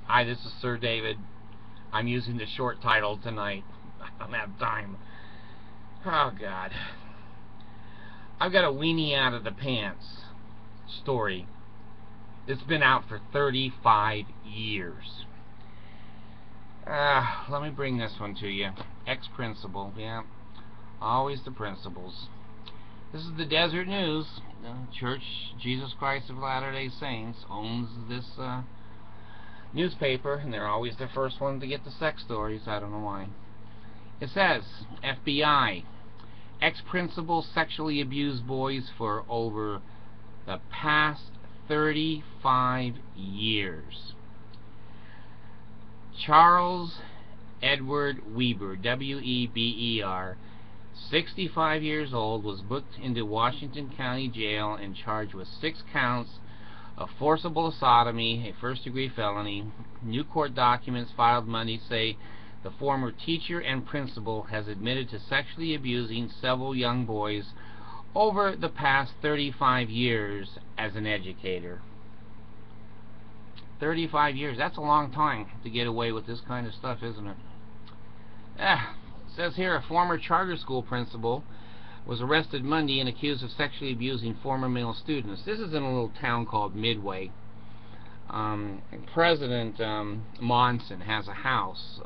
Hi, this is Sir David. I'm using the short title tonight. I don't have time. Oh, God. I've got a weenie out of the pants story. It's been out for 35 years. Let me bring this one to you. Ex-principal, yeah. Always the principals. This is the Desert News. Church Jesus Christ of Latter-day Saints owns this newspaper, and they're always the first one to get the sex stories. I don't know why. It says, FBI, ex-principal sexually abused boys for over the past 35 years. Charles Edward Weber, W-E-B-E-R, 65 years old, was booked into Washington County Jail and charged with 6 counts of forcible sodomy, a first-degree felony. New court documents filed Monday say the former teacher and principal has admitted to sexually abusing several young boys over the past 35 years as an educator. 35 years, that's a long time to get away with this kind of stuff, isn't it? It says here a former charter school principal was arrested Monday and accused of sexually abusing former male students. This is in a little town called Midway. President Monson has a house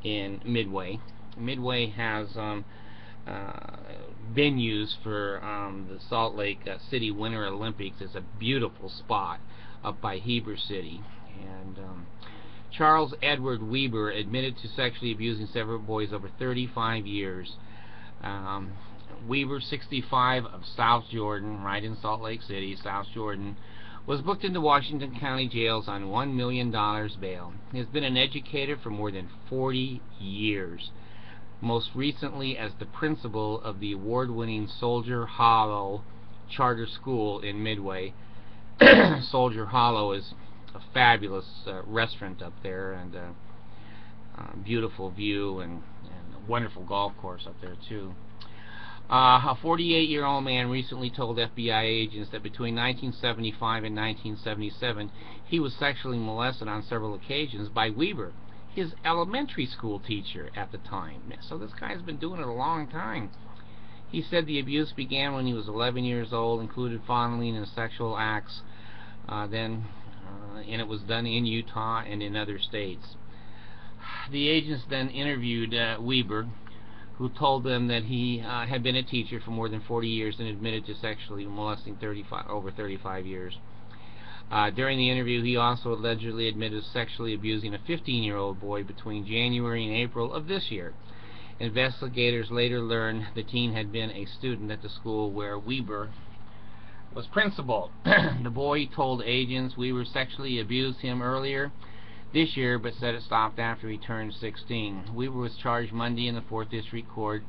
in Midway. Midway has been used for the Salt Lake City Winter Olympics. It's a beautiful spot up by Heber City. And Charles Edward Weber admitted to sexually abusing several boys over 35 years. Weber, 65, of South Jordan, right in Salt Lake City, South Jordan, was booked into Washington County jails on $1 million bail. He has been an educator for more than 40 years, most recently as the principal of the award-winning Soldier Hollow Charter School in Midway. Soldier Hollow is a fabulous restaurant up there, and beautiful view, and a wonderful golf course up there too. A 48-year-old man recently told FBI agents that between 1975 and 1977 he was sexually molested on several occasions by Weber, his elementary school teacher at the time. So this guy's been doing it a long time. He said the abuse began when he was 11 years old, included fondling and sexual acts, and it was done in Utah and in other states. The agents then interviewed Weber, who told them that he had been a teacher for more than 40 years and admitted to sexually molesting over 35 years. During the interview, he also allegedly admitted to sexually abusing a 15-year-old boy between January and April of this year. Investigators later learned the teen had been a student at the school where Weber was principal. The boy told agents Weber sexually abused him earlier this year, but said it stopped after he turned 16. Weber was charged Monday in the 4th District Court,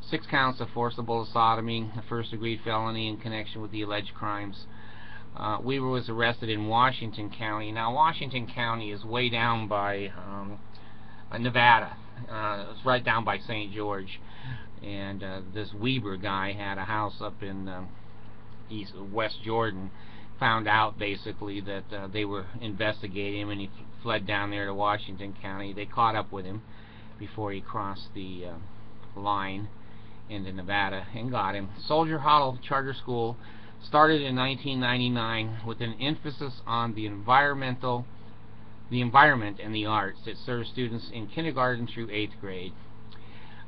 6 counts of forcible sodomy, a first-degree felony in connection with the alleged crimes. Weber was arrested in Washington County. Now, Washington County is way down by Nevada. It's right down by St. George. And this Weber guy had a house up in West Jordan. Found out basically that they were investigating him, and he fled down there to Washington County. They caught up with him before he crossed the line into Nevada and got him. Soldier Hollow Charter School started in 1999 with an emphasis on the environment and the arts. It serves students in kindergarten through 8th grade.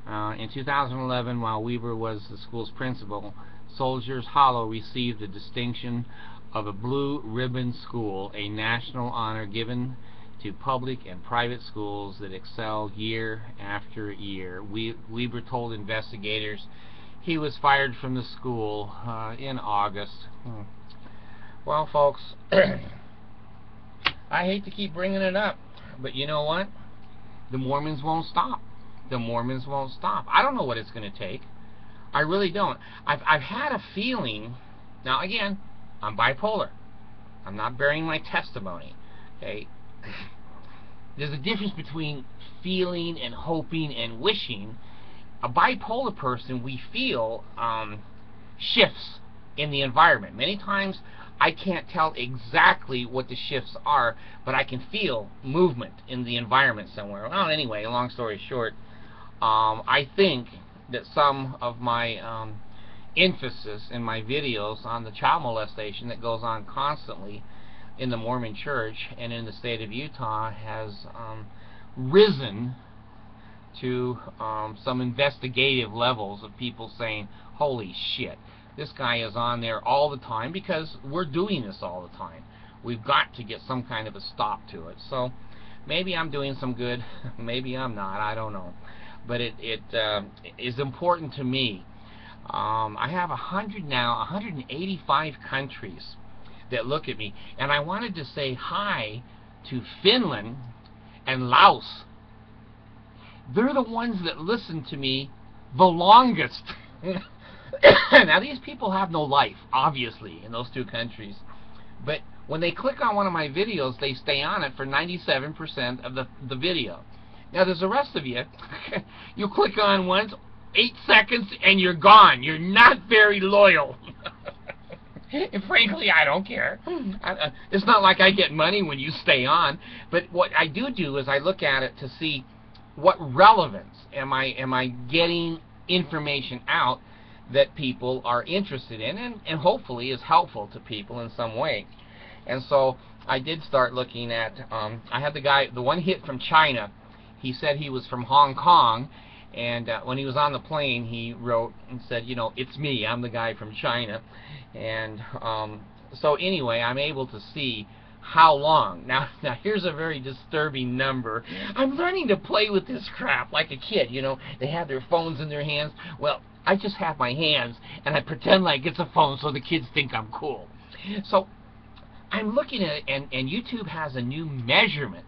In 2011, while Weber was the school's principal, Soldiers Hollow received the distinction of a Blue Ribbon School, a national honor given to public and private schools that excel year after year. Weber told investigators he was fired from the school in August. Well, folks, I hate to keep bringing it up, but you know what? The Mormons won't stop. The Mormons won't stop. I don't know what it's going to take. I really don't. I've had a feeling. Now, again, I'm bipolar. I'm not bearing my testimony. Okay? There's a difference between feeling and hoping and wishing. A bipolar person, we feel, shifts in the environment. Many times I can't tell exactly what the shifts are, but I can feel movement in the environment somewhere. Well, anyway, long story short, I think that some of my emphasis in my videos on the child molestation that goes on constantly in the Mormon Church and in the state of Utah has risen to some investigative levels of people saying, holy shit, this guy is on there all the time, because we're doing this all the time. We've got to get some kind of a stop to it. So maybe I'm doing some good, maybe I'm not, I don't know. But it is important to me. I have 185 countries that look at me, and I wanted to say hi to Finland and Laos. They're the ones that listen to me the longest. Now, these people have no life, obviously, in those two countries. But when they click on one of my videos, they stay on it for 97% of the video. Now, there's the rest of you. You click on once, 8 seconds, and you're gone. You're not very loyal. And frankly, I don't care. It's not like I get money when you stay on. But what I do is I look at it to see what relevance am I getting information out that people are interested in, and hopefully is helpful to people in some way. And so I did start looking at, I had the one hit from China. He said he was from Hong Kong, and when he was on the plane, he wrote and said, you know, it's me, I'm the guy from China. And so anyway, I'm able to see how long. Now here's a very disturbing number. I'm learning to play with this crap like a kid, you know. They have their phones in their hands. Well, I just have my hands, and I pretend like it's a phone so the kids think I'm cool. So I'm looking at it, and YouTube has a new measurement.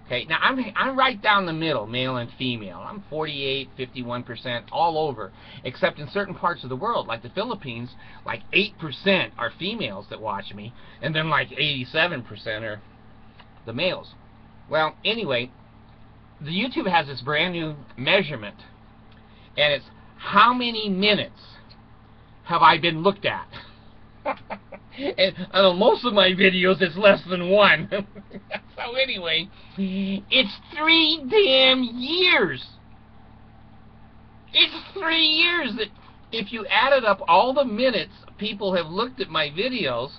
Okay, now I'm right down the middle, male and female. I'm 48, 51%, all over, except in certain parts of the world, like the Philippines, like 8% are females that watch me, and then like 87% are the males. Well, anyway, the YouTube has this brand new measurement, and it's how many minutes have I been looked at? And on most of my videos, it's less than 1. So anyway, it's 3 damn years. It's 3 years that if you added up all the minutes people have looked at my videos,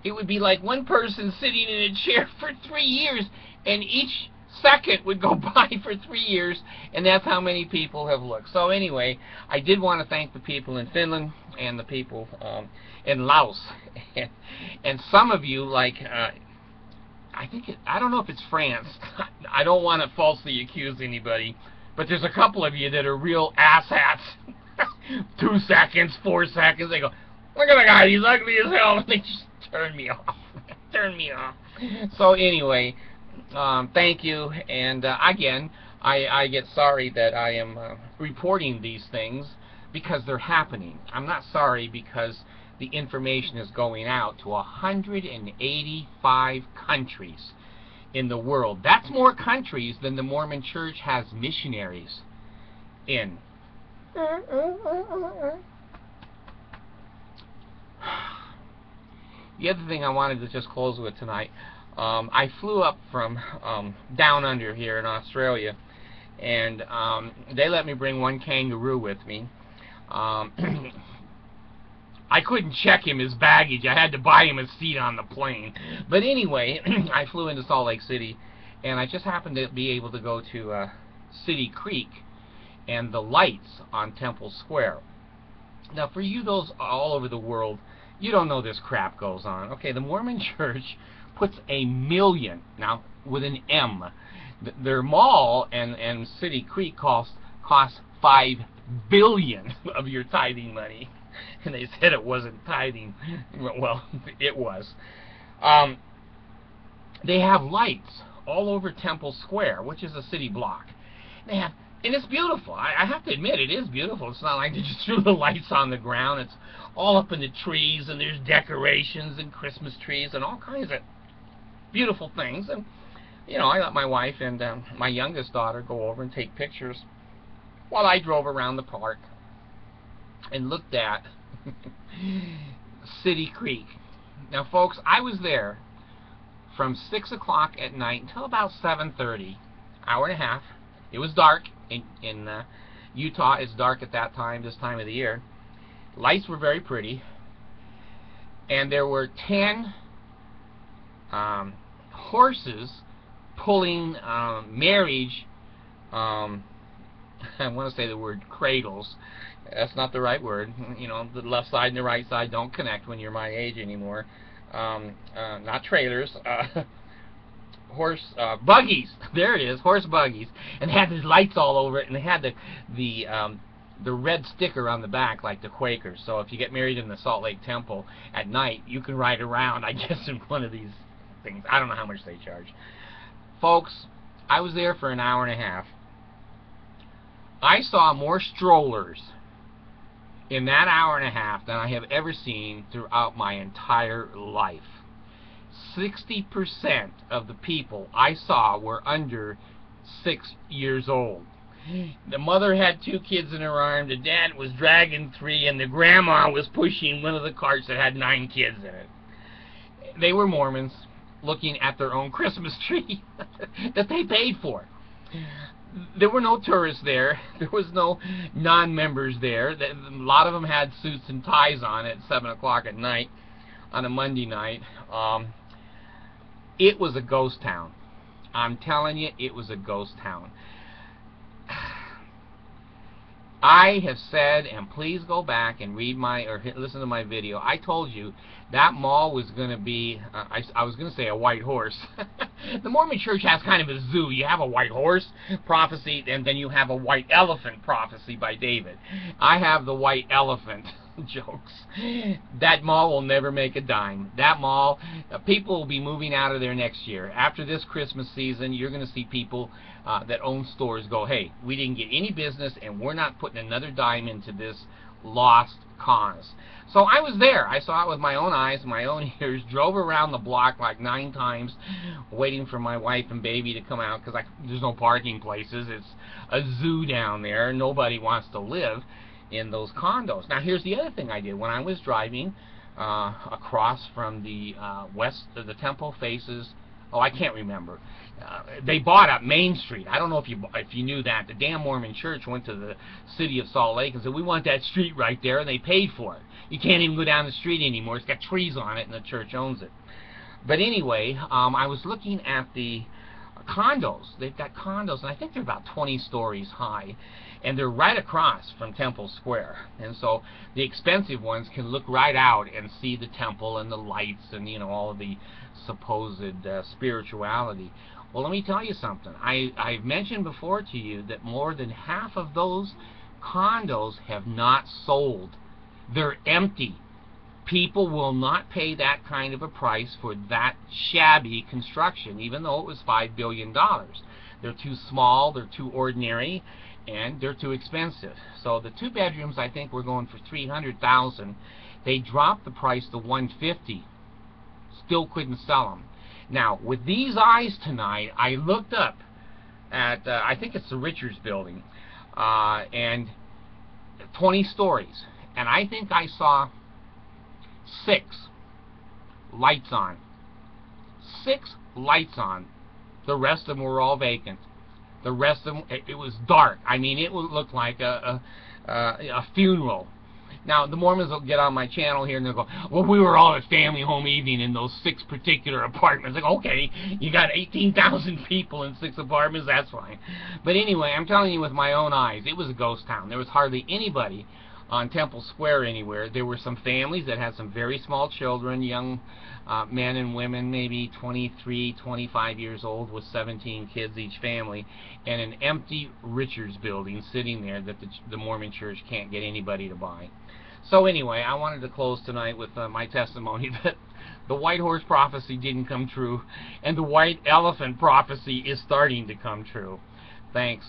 it would be like one person sitting in a chair for 3 years, and each second would go by for 3 years, and that's how many people have looked. So anyway, I did want to thank the people in Finland and the people in Laos, and some of you, like I don't know if it's France. I don't want to falsely accuse anybody, but there's a couple of you that are real asshats. 2 seconds, 4 seconds, they go, look at the guy, he's ugly as hell, and they just turn me off. Turn me off. So anyway, thank you, and again, I get sorry that I am reporting these things because they're happening. I'm not sorry because the information is going out to 185 countries in the world. That's more countries than the Mormon Church has missionaries in. The other thing I wanted to just close with tonight, I flew up from down under here in Australia, and they let me bring one kangaroo with me. I couldn't check him his baggage. I had to buy him a seat on the plane. But anyway, I flew into Salt Lake City, and I just happened to be able to go to City Creek and the lights on Temple Square. Now, for you those all over the world, you don't know this crap goes on. Okay, the Mormon Church puts $1 million, now with an M. Their mall and City Creek cost $5 billion of your tithing money. And they said it wasn't tithing. Well, it was. They have lights all over Temple Square, which is a city block. They have, and it's beautiful. I have to admit, it is beautiful. It's not like they just threw the lights on the ground. It's all up in the trees, and there's decorations and Christmas trees and all kinds of beautiful things. And, you know, I let my wife and my youngest daughter go over and take pictures while I drove around the park and looked at City Creek. Now, folks, I was there from 6 o'clock at night until about 7:30, hour and a half. It was dark. In Utah, it's dark at that time, this time of the year. Lights were very pretty. And there were 10 horses pulling marriage, I want to say the word cradles. That's not the right word. You know, the left side and the right side don't connect when you're my age anymore. Not trailers. Horse buggies. There it is, horse buggies. And they had these lights all over it, and they had the red sticker on the back like the Quakers. So if you get married in the Salt Lake Temple at night, you can ride around, I guess, in one of these things. I don't know how much they charge. Folks, I was there for an hour and a half. I saw more strollers in that hour and a half than I have ever seen throughout my entire life. 60% of the people I saw were under 6 years old. The mother had 2 kids in her arm, the dad was dragging 3, and the grandma was pushing one of the carts that had 9 kids in it. They were Mormons looking at their own Christmas tree that they paid for. There were no tourists there. There was no non-members there. A lot of them had suits and ties on at 7 o'clock at night on a Monday night. It was a ghost town. I'm telling you, it was a ghost town. I have said, and please go back and read or listen to my video, I told you that mall was going to be, I was going to say a white horse. The Mormon Church has kind of a zoo. You have a white horse prophecy, and then you have a white elephant prophecy by David. I have the white elephant jokes. That mall will never make a dime. That mall, people will be moving out of there next year. After this Christmas season, you're going to see people that own stores go, hey, we didn't get any business, and we're not putting another dime into this lost cause. So I was there. I saw it with my own eyes, my own ears, drove around the block like 9 times, waiting for my wife and baby to come out, because there's no parking places. It's a zoo down there. Nobody wants to live in those condos. Now, here's the other thing I did. When I was driving across from the west of the temple faces, I can't remember. They bought up Main Street. I don't know if you knew that. The damn Mormon Church went to the city of Salt Lake and said, we want that street right there, and they paid for it. You can't even go down the street anymore. It's got trees on it, and the church owns it. But anyway, I was looking at the condos. They've got condos, and I think they're about 20 stories high, and they're right across from Temple Square. And so the expensive ones can look right out and see the temple and the lights and, you know, all of the supposed spirituality. Well, let me tell you something. I've mentioned before to you that more than half of those condos have not sold. They're empty. People will not pay that kind of a price for that shabby construction, even though it was $5 billion. They're too small, they're too ordinary, and they're too expensive. So the 2 bedrooms, I think, were going for $300,000. They dropped the price to $150,000. Still couldn't sell them. Now, with these eyes tonight, I looked up at, I think it's the Richards building, and 20 stories. And I think I saw 6 lights on. 6 lights on. The rest of them were all vacant. The rest of them, it was dark. I mean, it would look like a funeral. Now, the Mormons will get on my channel here and they'll go, well, we were all at family home evening in those 6 particular apartments. Like, okay, you got 18,000 people in 6 apartments, that's fine. But anyway, I'm telling you with my own eyes, it was a ghost town. There was hardly anybody on Temple Square anywhere. There were some families that had some very small children, young men and women, maybe 23, 25 years old with 17 kids each family, and an empty Richards building sitting there that the Mormon Church can't get anybody to buy. So anyway, I wanted to close tonight with my testimony that the white horse prophecy didn't come true, and the white elephant prophecy is starting to come true. Thanks.